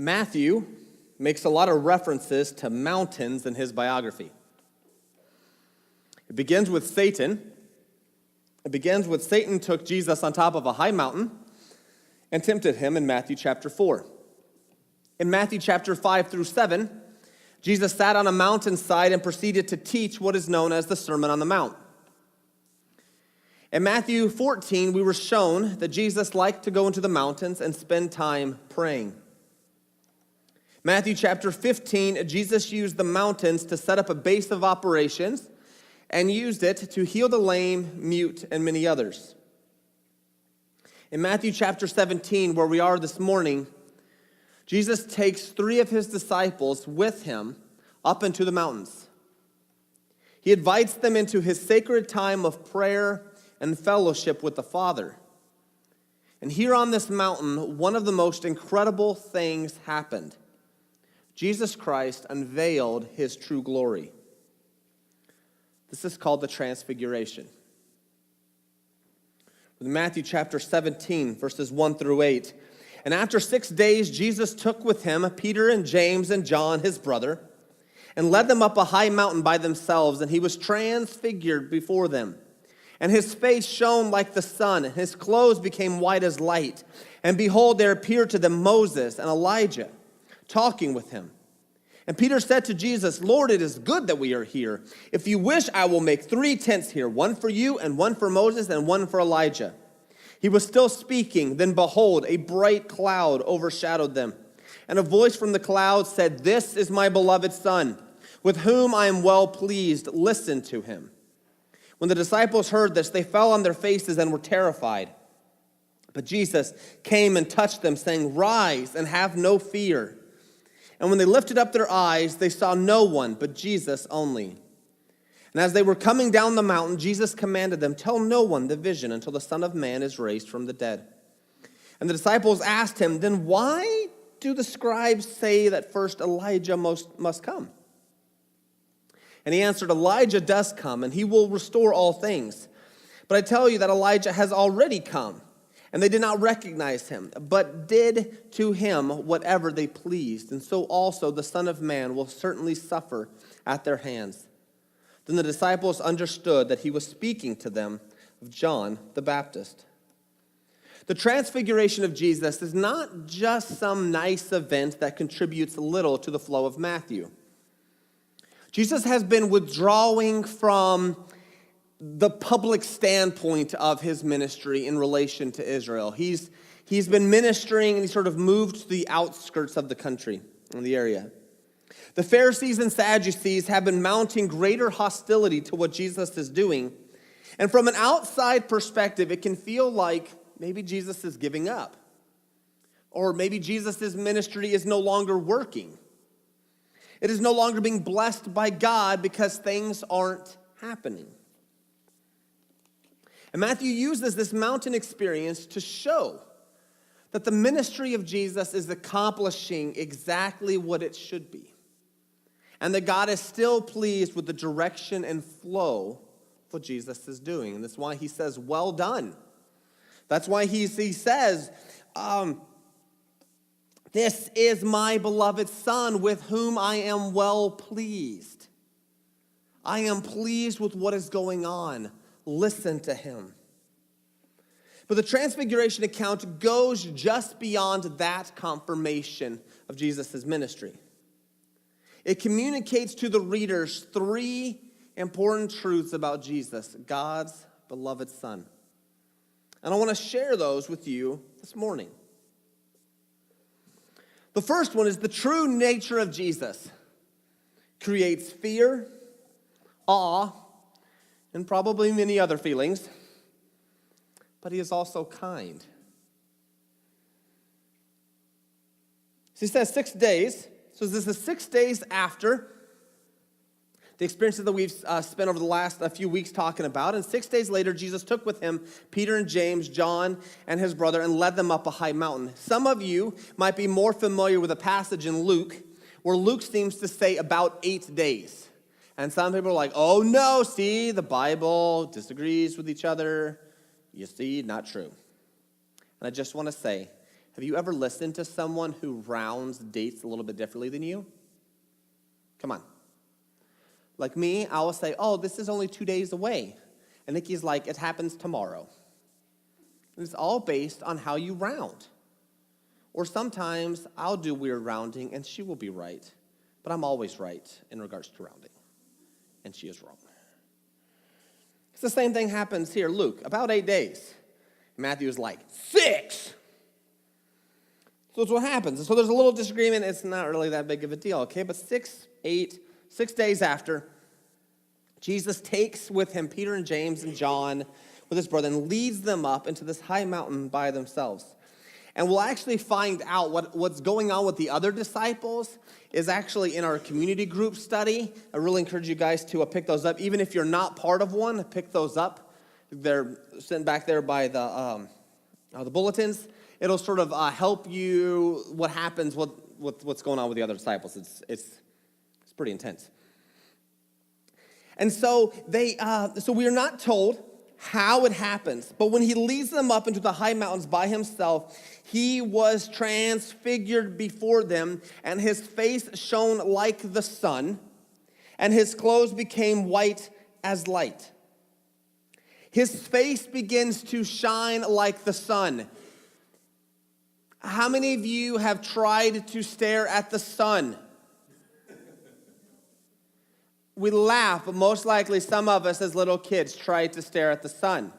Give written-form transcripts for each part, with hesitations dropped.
Matthew makes a lot of references to mountains in his biography. It begins with Satan. It begins with Satan took Jesus on top of a high mountain and tempted him in Matthew chapter 4. In Matthew chapter 5 through 7, Jesus sat on a mountainside and proceeded to teach what is known as the Sermon on the Mount. In Matthew 14, we were shown that Jesus liked to go into the mountains and spend time praying. Matthew chapter 15, Jesus used the mountains to set up a base of operations and used it to heal the lame, mute, and many others. In Matthew chapter 17, where we are this morning, Jesus takes 3 of his disciples with him up into the mountains. He invites them into his sacred time of prayer and fellowship with the Father. And here on this mountain, one of the most incredible things happened. Jesus Christ unveiled his true glory. This is called the Transfiguration. In Matthew chapter 17, verses 1 through 8, and after 6 days, Jesus took with him Peter and James and John, his brother, and led them up a high mountain by themselves, and he was transfigured before them. And his face shone like the sun, and his clothes became white as light. And behold, there appeared to them Moses and Elijah, talking with him. And Peter said to Jesus, "Lord, it is good that we are here. If you wish, I will make 3 tents here, one for you, and one for Moses, and one for Elijah." He was still speaking, then behold, a bright cloud overshadowed them. And a voice from the cloud said, "This is my beloved Son, with whom I am well pleased. Listen to him." When the disciples heard this, they fell on their faces and were terrified. But Jesus came and touched them, saying, "Rise and have no fear." And when they lifted up their eyes, they saw no one but Jesus only. And as they were coming down the mountain, Jesus commanded them, "Tell no one the vision until the Son of Man is raised from the dead." And the disciples asked him, "Then why do the scribes say that first Elijah must come?" And he answered, "Elijah does come, and he will restore all things. But I tell you that Elijah has already come, and they did not recognize him, but did to him whatever they pleased. And so also the Son of Man will certainly suffer at their hands." Then the disciples understood that he was speaking to them of John the Baptist. The transfiguration of Jesus is not just some nice event that contributes little to the flow of Matthew. Jesus has been withdrawing from the public standpoint of his ministry in relation to Israel. He's been ministering and he sort of moved to the outskirts of the country, in the area. The Pharisees and Sadducees have been mounting greater hostility to what Jesus is doing. And from an outside perspective, it can feel like maybe Jesus is giving up. Or maybe Jesus' ministry is no longer working. It is no longer being blessed by God because things aren't happening. And Matthew uses this mountain experience to show that the ministry of Jesus is accomplishing exactly what it should be. And that God is still pleased with the direction and flow of what Jesus is doing. And that's why he says, "Well done." That's why he says, "This is my beloved Son, with whom I am well pleased." I am pleased with what is going on. Listen to him. But the Transfiguration account goes just beyond that confirmation of Jesus' ministry. It communicates to the readers 3 important truths about Jesus, God's beloved Son. And I want to share those with you this morning. The first one is the true nature of Jesus creates fear, awe, and probably many other feelings, but he is also kind. So he says 6 days. So this is 6 days after the experiences that we've spent over the last few weeks talking about. And 6 days later, Jesus took with him Peter and James, John, and his brother, and led them up a high mountain. Some of you might be more familiar with a passage in Luke, where Luke seems to say about 8 days. And some people are like, "Oh no, see, the Bible disagrees with each other. You see, not true." And I just want to say, Have you ever listened to someone who rounds dates a little bit differently than you? Come on. Like me, I will say, oh, this is only 2 days away. And Nikki's like, it happens tomorrow. And it's all based on how you round. Or sometimes I'll do weird rounding and she will be right. But I'm always right in regards to rounding. And she is wrong. It's the same thing happens here. Luke, about 8 days. Matthew is like, 6. So that's what happens. So there's a little disagreement. It's not really that big of a deal, okay? But 6 days after, Jesus takes with him Peter and James and John with his brother and leads them up into this high mountain by themselves. And we'll actually find out what's going on with the other disciples is actually in our community group study. I really encourage you guys to pick those up. Even if you're not part of one, pick those up. They're sitting back there by the bulletins. It'll sort of help you what happens, what's going on with the other disciples. It's pretty intense. And so so we are not told how it happens, but when he leads them up into the high mountains by himself, he was transfigured before them, and his face shone like the sun, and his clothes became white as light. His face begins to shine like the sun. How many of you have tried to stare at the sun? We laugh, but most likely some of us as little kids tried to stare at the sun.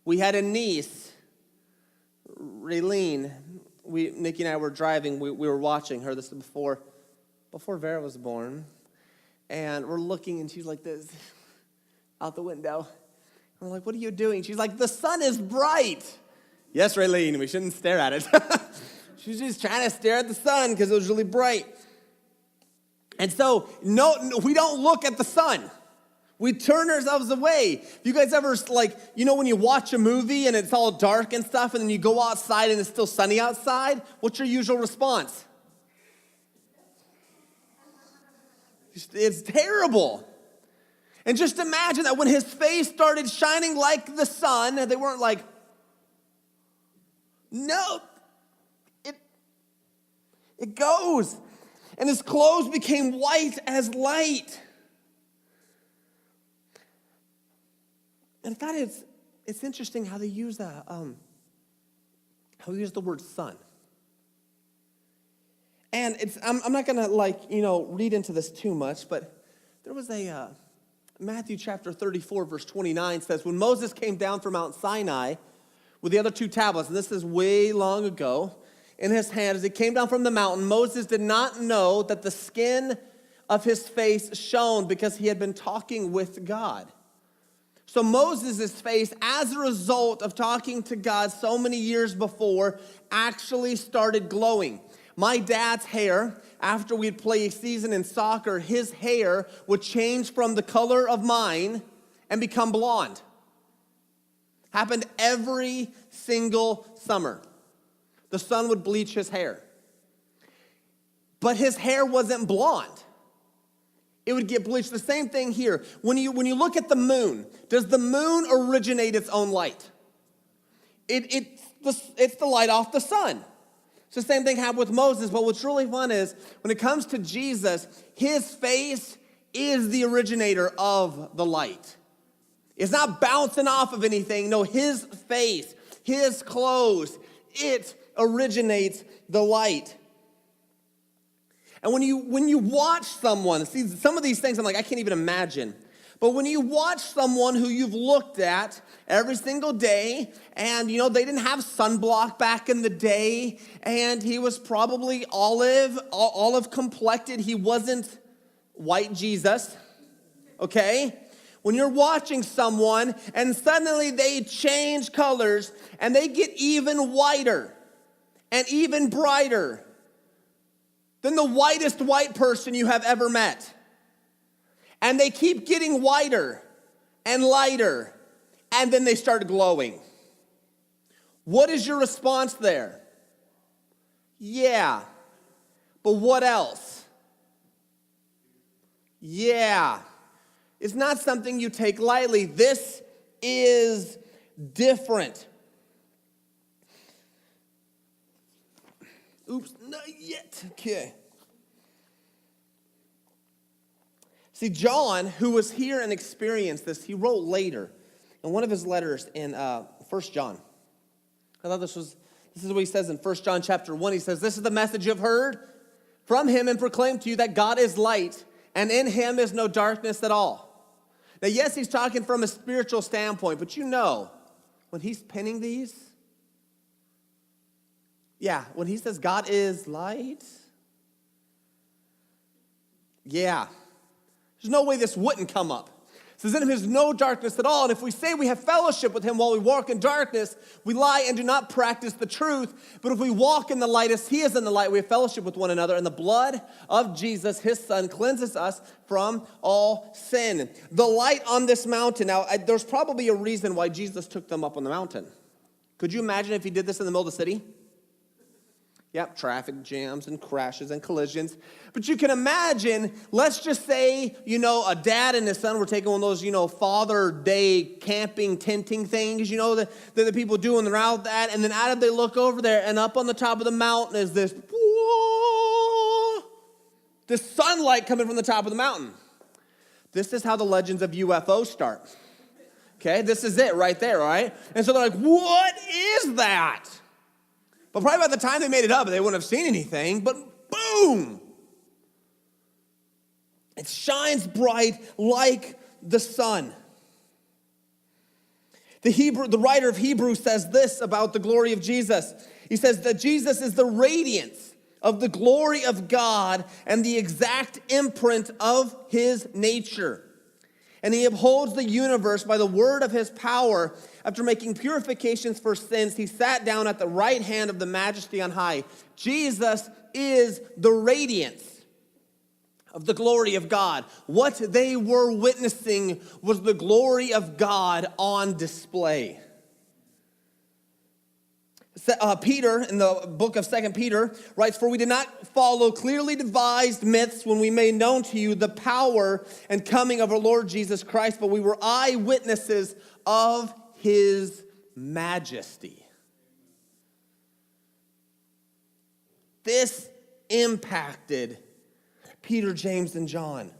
We had a niece, Raylene. Nikki and I were driving. We were watching her. This was before Vera was born. And we're looking, and she's like this out the window. And we're like, what are you doing? She's like, the sun is bright. Yes, Raylene, we shouldn't stare at it. She's just trying to stare at the sun because it was really bright. And so, no, we don't look at the sun. We turn ourselves away. You guys ever, when you watch a movie and it's all dark and stuff, and then you go outside and it's still sunny outside? What's your usual response? It's terrible. And just imagine that when his face started shining like the sun, they weren't like, no, it goes. And his clothes became white as light. And I thought it's interesting how they use the word sun. And I'm not gonna read into this too much, but there was a Matthew chapter 34 verse 29 says, when Moses came down from Mount Sinai with the other 2 tablets, and this is way long ago, in his hand, as he came down from the mountain, Moses did not know that the skin of his face shone because he had been talking with God. So Moses' face, as a result of talking to God so many years before, actually started glowing. My dad's hair, after we'd play a season in soccer, his hair would change from the color of mine and become blonde. Happened every single summer. The sun would bleach his hair. But his hair wasn't blonde. It would get bleached. The same thing here. When you look at the moon, does the moon originate its own light? It's the light off the sun. So the same thing happened with Moses. But what's really fun is when it comes to Jesus, his face is the originator of the light. It's not bouncing off of anything. No, his face, his clothes, it originates the light. And when you watch someone, see some of these things I'm like, I can't even imagine. But when you watch someone who you've looked at every single day, and they didn't have sunblock back in the day, and he was probably olive complected. He wasn't white Jesus, okay? When you're watching someone and suddenly they change colors and they get even whiter and even brighter than the whitest white person you have ever met. And they keep getting whiter and lighter, and then they start glowing. What is your response there? Yeah. But what else? Yeah. It's not something you take lightly. This is different. Oops, not yet. Okay. See, John, who was here and experienced this, he wrote later in one of his letters in 1 John. I thought this is what he says in 1 John chapter 1. He says, this is the message you've heard from him and proclaimed to you, that God is light, and in him is no darkness at all. Now, yes, he's talking from a spiritual standpoint, but you know, when he's penning these, when he says God is light, there's no way this wouldn't come up. It says in him is no darkness at all. And if we say we have fellowship with him while we walk in darkness, we lie and do not practice the truth. But if we walk in the light as he is in the light, we have fellowship with one another. And the blood of Jesus, his son, cleanses us from all sin. The light on this mountain. Now, there's probably a reason why Jesus took them up on the mountain. Could you imagine if he did this in the middle of the city? Yep, traffic jams and crashes and collisions. But you can imagine, let's just say, a dad and his son were taking one of those, Father Day camping, tenting things, that the people do, and they're out that, and then out of they look over there, and up on the top of the mountain is this sunlight coming from the top of the mountain. This is how the legends of UFOs start. Okay, this is it right there, all right? And so they're like, what is that? But probably by the time they made it up, they wouldn't have seen anything, but boom! It shines bright like the sun. The writer of Hebrews says this about the glory of Jesus. He says that Jesus is the radiance of the glory of God and the exact imprint of his nature. And he upholds the universe by the word of his power. After making purifications for sins, he sat down at the right hand of the majesty on high. Jesus is the radiance of the glory of God. What they were witnessing was the glory of God on display. Peter, in the book of 2 Peter, writes, "For we did not follow clearly devised myths when we made known to you the power and coming of our Lord Jesus Christ, but we were eyewitnesses of his majesty." This impacted Peter, James, and John.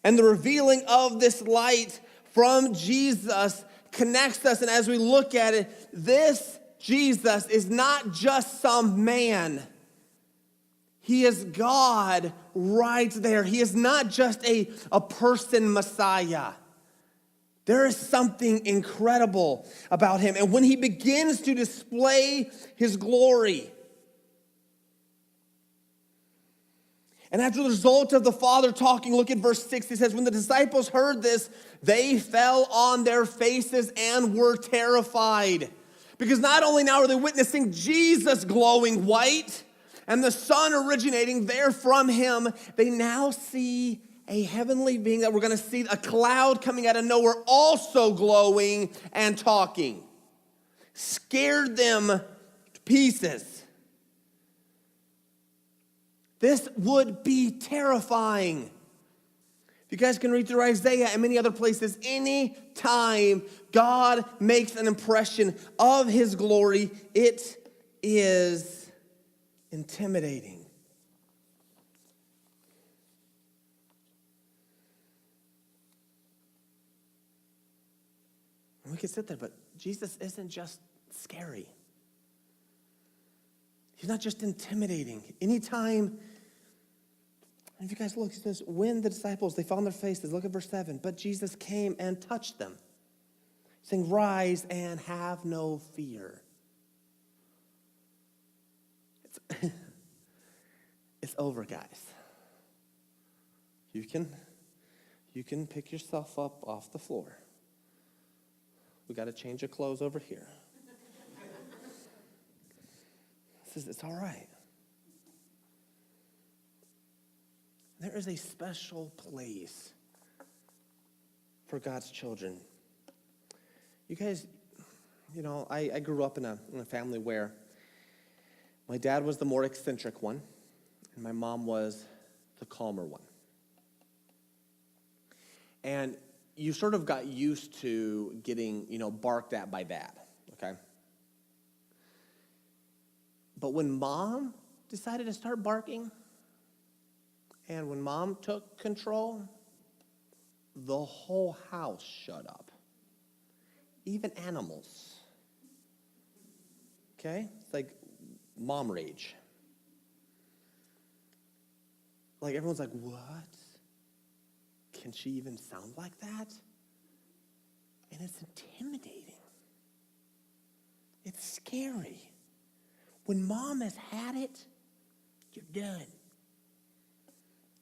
And the revealing of this light from Jesus connects us, and as we look at it, this Jesus is not just some man. He is God right there. He is not just a person Messiah. There is something incredible about him. And when he begins to display his glory, and after the result of the Father talking, look at verse 6. It says, when the disciples heard this, they fell on their faces and were terrified. Because not only now are they witnessing Jesus glowing white and the sun originating there from him, they now see a heavenly being that we're going to see, a cloud coming out of nowhere, also glowing and talking. Scared them to pieces. This would be terrifying. If you guys can read through Isaiah and many other places, any time God makes an impression of his glory, it is intimidating. And we could sit there, but Jesus isn't just scary. He's not just intimidating. Anytime. And if you guys look, it says, when the disciples, they fell on their faces, look at verse 7, but Jesus came and touched them, saying, rise and have no fear. It's over, guys. You can pick yourself up off the floor. We got to change your clothes over here. It says, it's all right. There is a special place for God's children. You guys, I grew up in a family where my dad was the more eccentric one, and my mom was the calmer one. And you sort of got used to getting, barked at by dad, okay? But when mom decided to start barking, and when mom took control, the whole house shut up. Even animals. Okay? It's like mom rage. Like everyone's like, what? Can she even sound like that? And it's intimidating. It's scary. When mom has had it, you're done.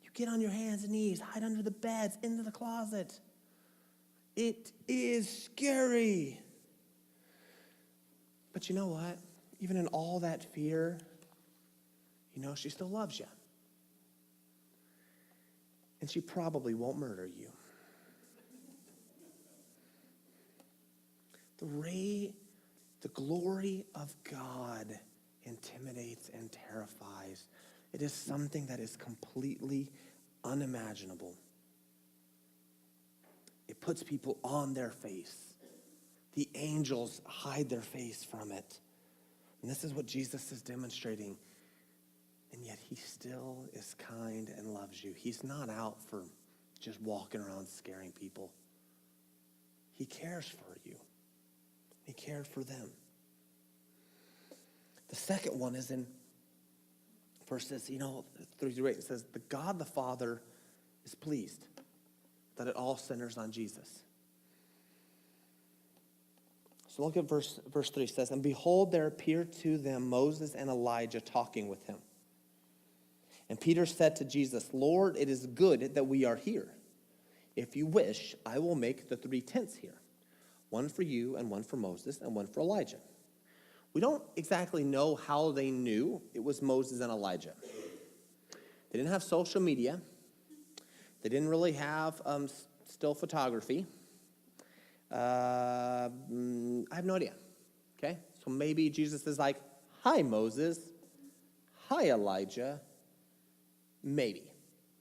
You get on your hands and knees, hide under the beds, into the closet. It is scary. But you know what? Even in all that fear, she still loves you. And she probably won't murder you. The glory of God intimidates and terrifies. It is something that is completely unimaginable. It puts people on their face. The angels hide their face from it. And this is what Jesus is demonstrating. And yet he still is kind and loves you. He's not out for just walking around scaring people. He cares for you. He cared for them. The second one is in verses, 3-8. It says, the God the Father is pleased that it all centers on Jesus. So look at verse 3. It says, and behold, there appeared to them Moses and Elijah talking with him. And Peter said to Jesus, Lord, it is good that we are here. If you wish, I will make the 3 tents here. One for you, and one for Moses, and one for Elijah. We don't exactly know how they knew it was Moses and Elijah. They didn't have social media. They didn't really have still photography. I have no idea. Okay? So maybe Jesus is like, hi, Moses. Hi, Elijah. Maybe.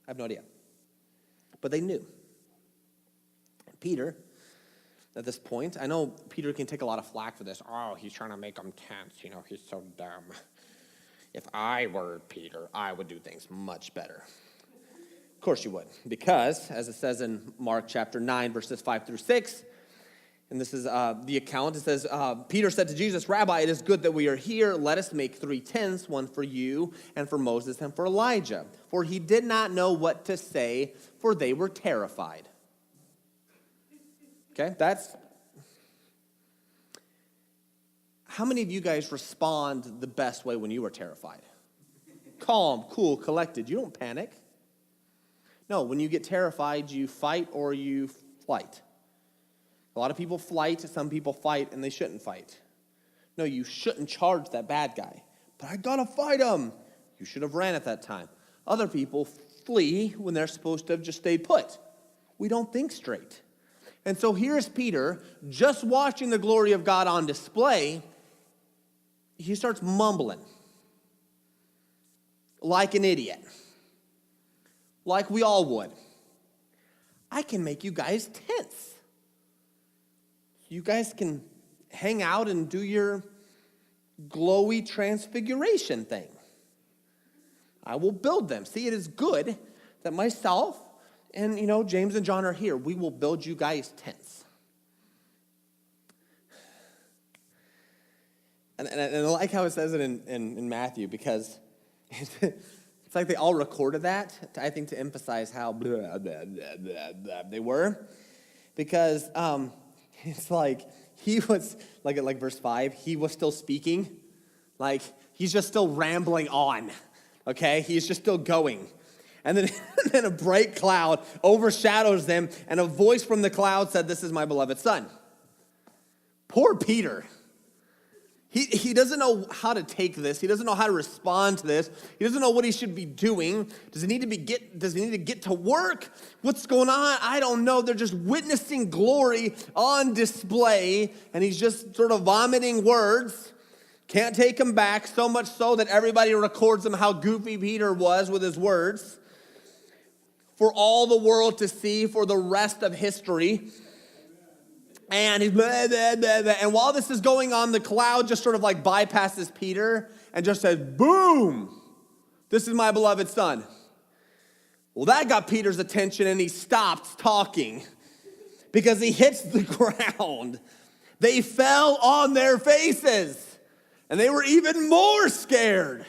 I have no idea. But they knew. Peter, at this point, I know Peter can take a lot of flack for this. Oh, he's trying to make them tense. He's so dumb. If I were Peter, I would do things much better. Of course you would. Because, as it says in Mark chapter 9, verses 5-6, and this is the account, it says, Peter said to Jesus, Rabbi, it is good that we are here. Let us make 3 tents, one for you, and for Moses, and for Elijah. For he did not know what to say, for they were terrified. Okay, how many of you guys respond the best way when you are terrified? Calm, cool, collected. You don't panic. No, when you get terrified, you fight or you flight. A lot of people flight, some people fight, and they shouldn't fight. No, you shouldn't charge that bad guy. But I gotta fight him. You should have ran at that time. Other people flee when they're supposed to have just stayed put. We don't think straight. And so here's Peter, just watching the glory of God on display. He starts mumbling like an idiot, like we all would. I can make you guys tents. You guys can hang out and do your glowy transfiguration thing. I will build them. See, it is good that myself and, James and John are here. We will build you guys tents. And I like how it says it in Matthew, because it's like they all recorded that, I think, to emphasize how blah, blah, blah, blah, blah they were. Because it's like he was, like verse 5, he was still speaking. Like, he's just still rambling on, okay? He's just still going. And then a bright cloud overshadows them, and a voice from the cloud said, this is my beloved son. Poor Peter. He doesn't know how to take this. He doesn't know how to respond to this. He doesn't know what he should be doing. Does he need to get to work? What's going on? I don't know. They're just witnessing glory on display, and he's just sort of vomiting words. Can't take him back, so much so that everybody records him how goofy Peter was with his words. For all the world to see, for the rest of history. And he's blah, blah, blah, blah. And while this is going on, the cloud just sort of like bypasses Peter and just says, boom, this is my beloved son. Well, that got Peter's attention and he stopped talking because he hits the ground. They fell on their faces and they were even more scared.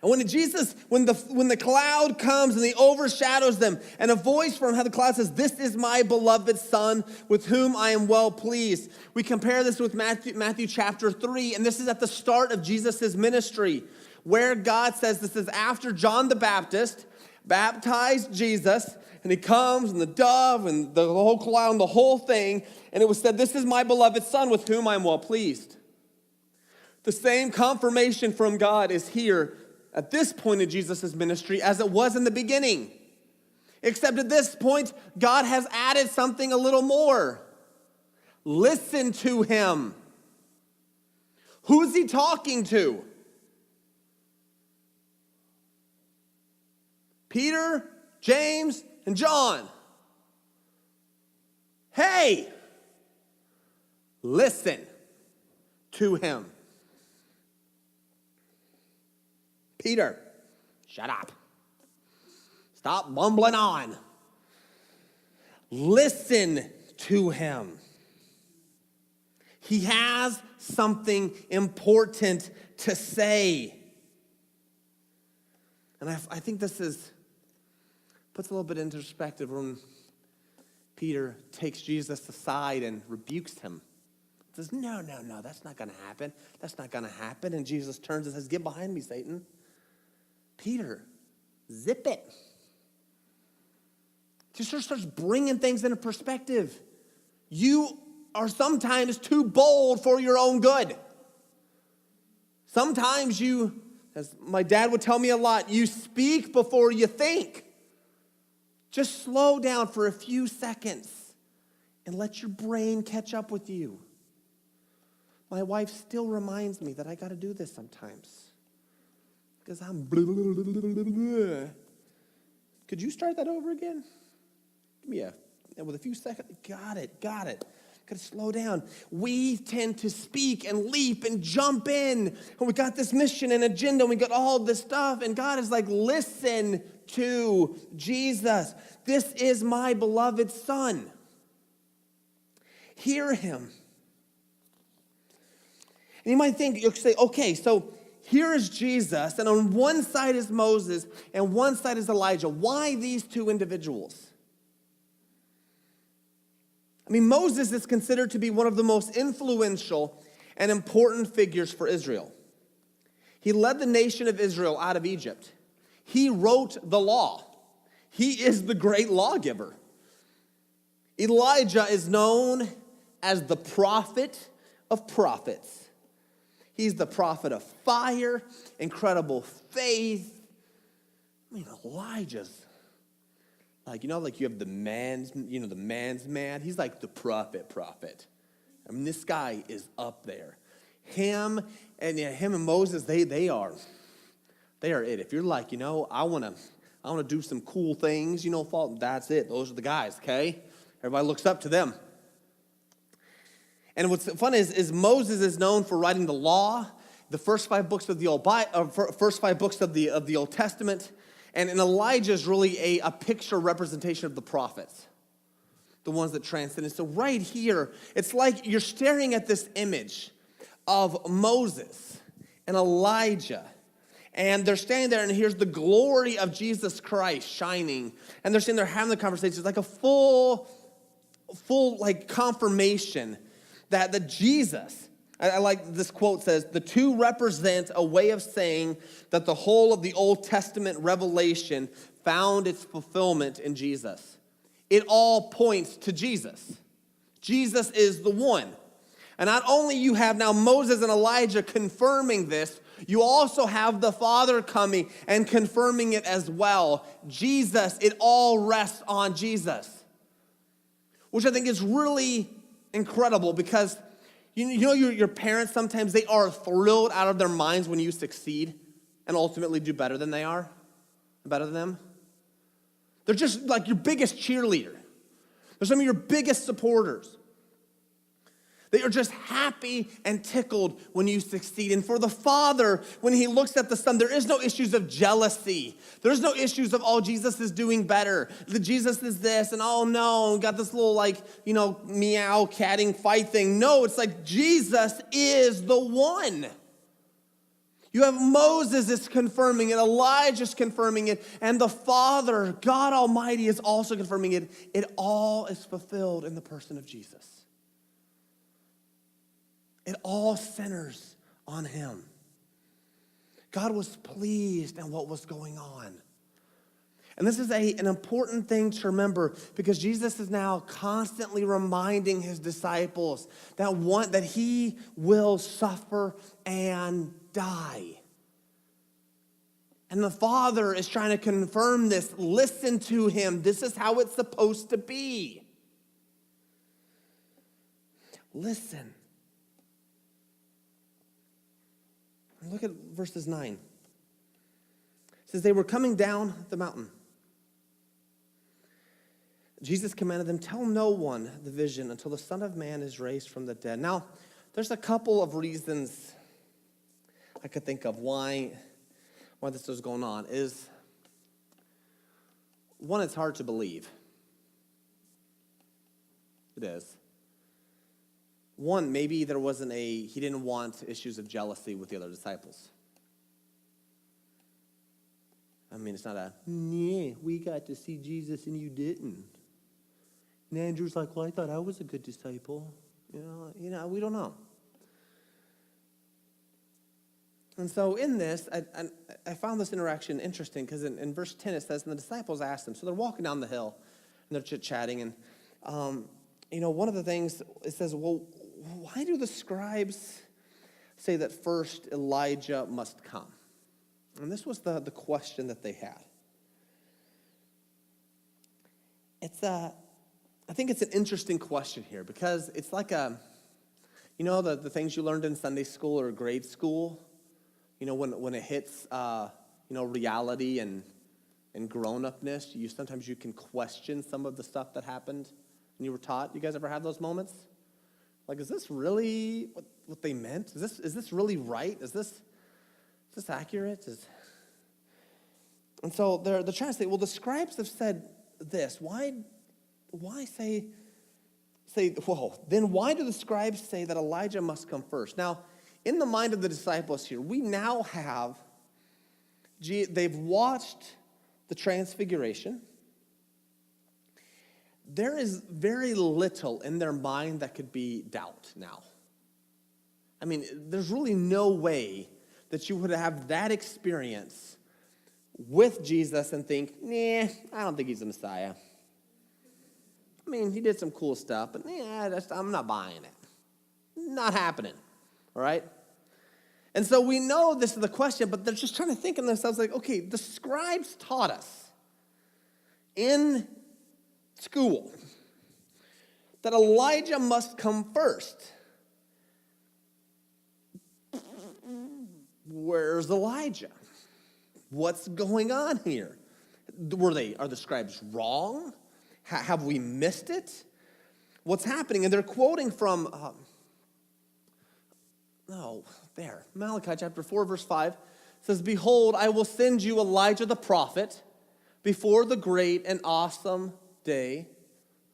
And when the cloud comes and he overshadows them, and a voice from the cloud says, "This is my beloved son with whom I am well pleased." We compare this with Matthew chapter 3, and this is at the start of Jesus' ministry, where God says, this is after John the Baptist baptized Jesus, and he comes, and the dove, and the whole cloud, and the whole thing, and it was said, "This is my beloved son with whom I am well pleased." The same confirmation from God is here at this point in Jesus' ministry as it was in the beginning. Except at this point, God has added something a little more. Listen to him. Who's he talking to? Peter, James, and John. Hey, listen to him. Peter, shut up. Stop mumbling on. Listen to him. He has something important to say. And I think this puts a little bit into perspective when Peter takes Jesus aside and rebukes him. Says, no, that's not going to happen. That's not going to happen. And Jesus turns and says, "Get behind me, Satan." Peter, zip it. Just sort of starts bringing things into perspective. You are sometimes too bold for your own good. Sometimes you, as my dad would tell me a lot, you speak before you think. Just slow down for a few seconds and let your brain catch up with you. My wife still reminds me that I got to do this sometimes. Because I'm blah, blah, blah, blah, blah. Could you start that over again? Give me with a few seconds. Got it. Got to slow down. We tend to speak and leap and jump in. And we got this mission and agenda. And we got all this stuff. And God is like, listen to Jesus. This is my beloved son. Hear him. And you might think, you'll say, okay, so here is Jesus, and on one side is Moses, and one side is Elijah. Why these two individuals? I mean, Moses is considered to be one of the most influential and important figures for Israel. He led the nation of Israel out of Egypt. He wrote the law. He is the great lawgiver. Elijah is known as the prophet of prophets. He's the prophet of fire, incredible faith. I mean, Elijah's like you have the man's man. He's like the prophet. I mean, this guy is up there. Him and Moses, they are it. If you're like, I want to do some cool things, that's it. Those are the guys, okay? Everybody looks up to them. And what's fun is Moses is known for writing the law, the first 5 books of the Old Testament, and Elijah is really a picture representation of the prophets, the ones that transcend. And so right here, it's like you're staring at this image of Moses and Elijah, and they're standing there, and here's the glory of Jesus Christ shining, and they're standing there having the conversation. It's like a full like confirmation that Jesus, I like this quote says, the two represent a way of saying that the whole of the Old Testament revelation found its fulfillment in Jesus. It all points to Jesus. Jesus is the one. And not only you have now Moses and Elijah confirming this, you also have the Father coming and confirming it as well. Jesus, it all rests on Jesus. Which I think is really incredible because your parents sometimes they are thrilled out of their minds when you succeed and ultimately do better than they are, better than them. They're just like your biggest cheerleader. They're some of your biggest supporters. They are just happy and tickled when you succeed. And for the Father, when he looks at the Son, there is no issues of jealousy. There's no issues of, oh, Jesus is doing better. Jesus is this, and oh no, got this little meow catting fight thing. No, it's like Jesus is the one. You have Moses is confirming it, Elijah's confirming it, and the Father, God Almighty, is also confirming it. It all is fulfilled in the person of Jesus. It all centers on him. God was pleased in what was going on. And this is an important thing to remember because Jesus is now constantly reminding his disciples that he will suffer and die. And the Father is trying to confirm this. Listen to him. This is how it's supposed to be. Listen. Look at verses 9. It says, they were coming down the mountain. Jesus commanded them, tell no one the vision until the Son of Man is raised from the dead. Now, there's a couple of reasons I could think of why this was going on. Is one, it's hard to believe. It is. One, maybe he didn't want issues of jealousy with the other disciples. I mean, it's not we got to see Jesus and you didn't. And Andrew's like, well, I thought I was a good disciple. You know, we don't know. And so in this, I found this interaction interesting because in verse 10 it says, and the disciples asked him, so they're walking down the hill and they're chit-chatting, and one of the things, it says, well, why do the scribes say that first Elijah must come? And this was the question that they had. I think it's an interesting question here because it's like the things you learned in Sunday school or grade school, when it hits, reality and grown-upness, sometimes you can question some of the stuff that happened when you were taught. You guys ever have those moments? Like, is this really what they meant? Is this really right? Is this accurate? And so they're trying to say, well, the scribes have said this. Why say, whoa, then why do the scribes say that Elijah must come first? Now, in the mind of the disciples here, we now have, they've watched the transfiguration. There is very little in their mind that could be doubt now. I mean, there's really no way that you would have that experience with Jesus and think, I don't think he's the Messiah. I mean, he did some cool stuff, but I'm not buying it. Not happening, all right? And so we know this is the question, but they're just trying to think in themselves like, okay, the scribes taught us in school that Elijah must come first. Where's Elijah? What's going on here? Are the scribes wrong? Have we missed it? What's happening? And they're quoting from Malachi chapter 4, verse 5 says, behold, I will send you Elijah the prophet before the great and awesome day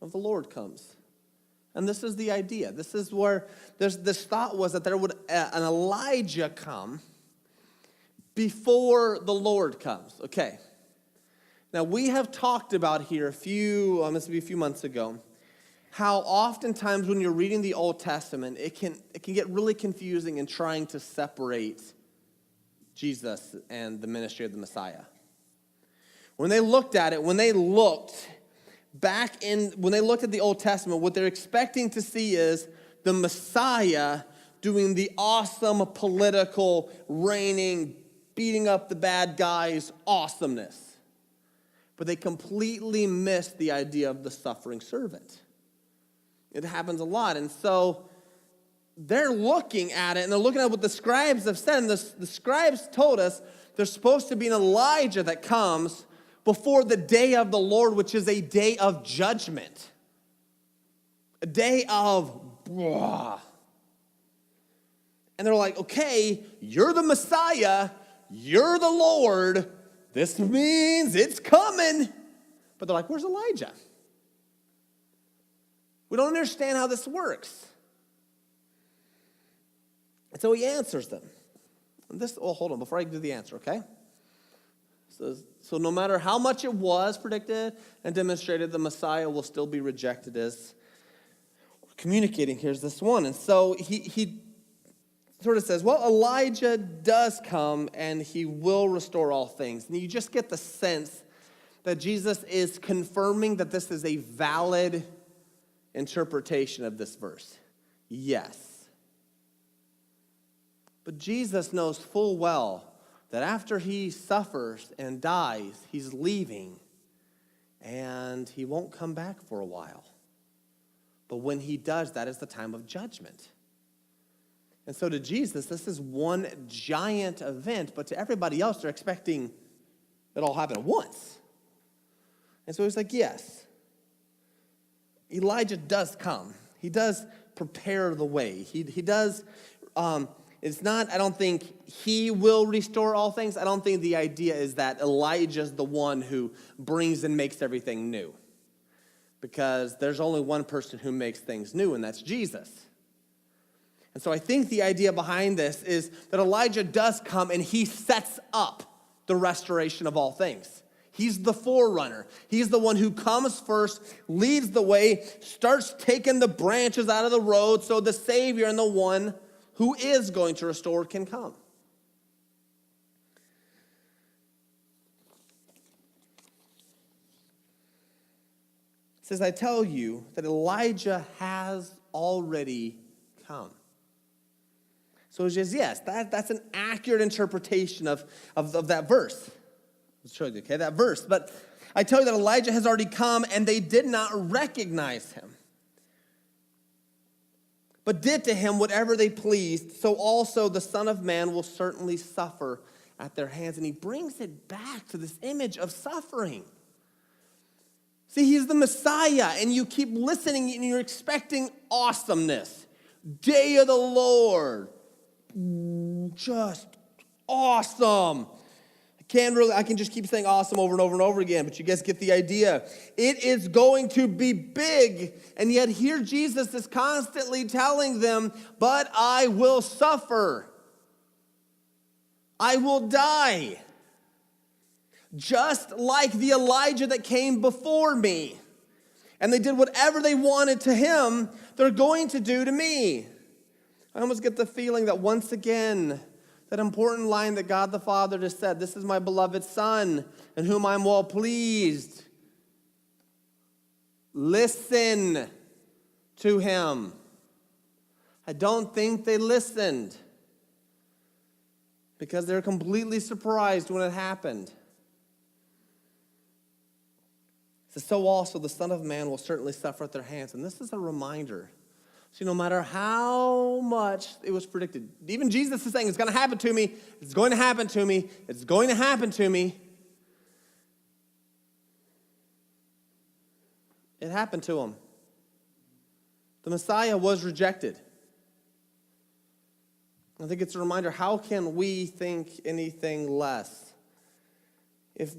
of the Lord comes. And this is the idea. This is where this thought was that there would an Elijah come before the Lord comes. Okay. Now we have talked about here a few months ago, how oftentimes when you're reading the Old Testament, it can get really confusing in trying to separate Jesus and the ministry of the Messiah. When they looked at it, when they looked at the Old Testament, what they're expecting to see is the Messiah doing the awesome political, reigning, beating up the bad guys awesomeness. But they completely missed the idea of the suffering servant. It happens a lot. And so they're looking at it, and they're looking at what the scribes have said. And the scribes told us there's supposed to be an Elijah that comes before the day of the Lord, which is a day of judgment. A day of blah. And they're like, okay, you're the Messiah, you're the Lord, this means it's coming. But they're like, where's Elijah? We don't understand how this works. And so he answers them. And hold on, before I do the answer, okay? So no matter how much it was predicted and demonstrated, the Messiah will still be rejected as communicating. Here's this one. And so he sort of says, well, Elijah does come and he will restore all things. And you just get the sense that Jesus is confirming that this is a valid interpretation of this verse. Yes. But Jesus knows full well that after he suffers and dies, he's leaving and he won't come back for a while. But when he does, that is the time of judgment. And so to Jesus, this is one giant event, but to everybody else, they're expecting it all happen at once. And so he's like, yes, Elijah does come. He does prepare the way. He does, it's not, I don't think he will restore all things. I don't think the idea is that Elijah's the one who brings and makes everything new. Because there's only one person who makes things new, and that's Jesus. And so I think the idea behind this is that Elijah does come and he sets up the restoration of all things. He's the forerunner. He's the one who comes first, leads the way, starts taking the branches out of the road so the Savior and the one who is going to restore can come. It says, I tell you that Elijah has already come. So it's just, yes, that's an accurate interpretation of that verse. Let's show you, okay, that verse. But I tell you that Elijah has already come, and they did not recognize him, but did to him whatever they pleased. So also the Son of Man will certainly suffer at their hands. And he brings it back to this image of suffering. See, he's the Messiah, and you keep listening, and you're expecting awesomeness. Day of the Lord. Just awesome. I can just keep saying awesome over and over and over again, but you guys get the idea. It is going to be big, and yet here Jesus is constantly telling them, but I will suffer. I will die. Just like the Elijah that came before me. And they did whatever they wanted to him, they're going to do to me. I almost get the feeling that once again, that important line that God the Father just said, this is my beloved Son, in whom I'm well pleased. Listen to him. I don't think they listened because they're completely surprised when it happened. It says, so also the Son of Man will certainly suffer at their hands. And this is a reminder. See, no matter how much it was predicted, even Jesus is saying, it's going to happen to me, it's going to happen to me, it's going to happen to me. It happened to him. The Messiah was rejected. I think it's a reminder, how can we think anything less? If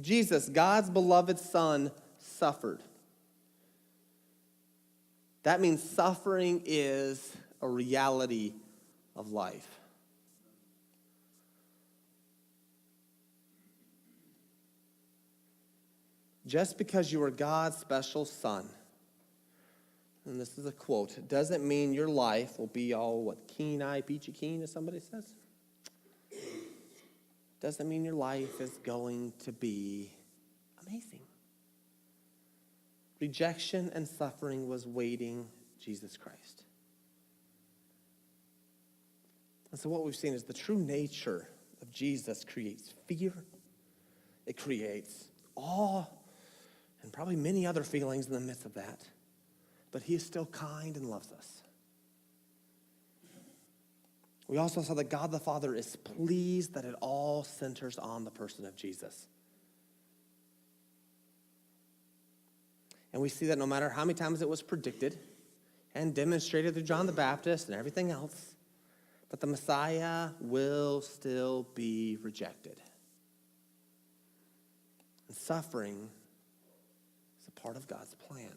Jesus, God's beloved Son, suffered, that means suffering is a reality of life. Just because you are God's special son, and this is a quote, doesn't mean your life will be all, keen-eyed, peachy keen, as somebody says. Doesn't mean your life is going to be amazing. Rejection and suffering was waiting Jesus Christ. And so what we've seen is the true nature of Jesus creates fear. It creates awe and probably many other feelings in the midst of that. But he is still kind and loves us. We also saw that God the Father is pleased that it all centers on the person of Jesus. And we see that no matter how many times it was predicted and demonstrated through John the Baptist and everything else, that the Messiah will still be rejected. And suffering is a part of God's plan.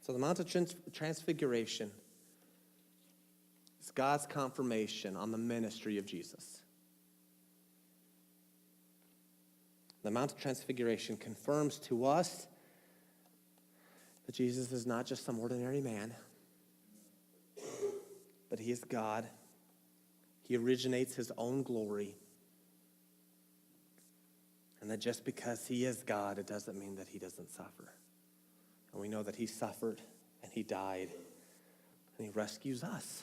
So the Mount of Transfiguration is God's confirmation on the ministry of Jesus. The Mount of Transfiguration confirms to us that Jesus is not just some ordinary man, but he is God. He originates his own glory. And that just because he is God, it doesn't mean that he doesn't suffer. And we know that he suffered and he died and he rescues us.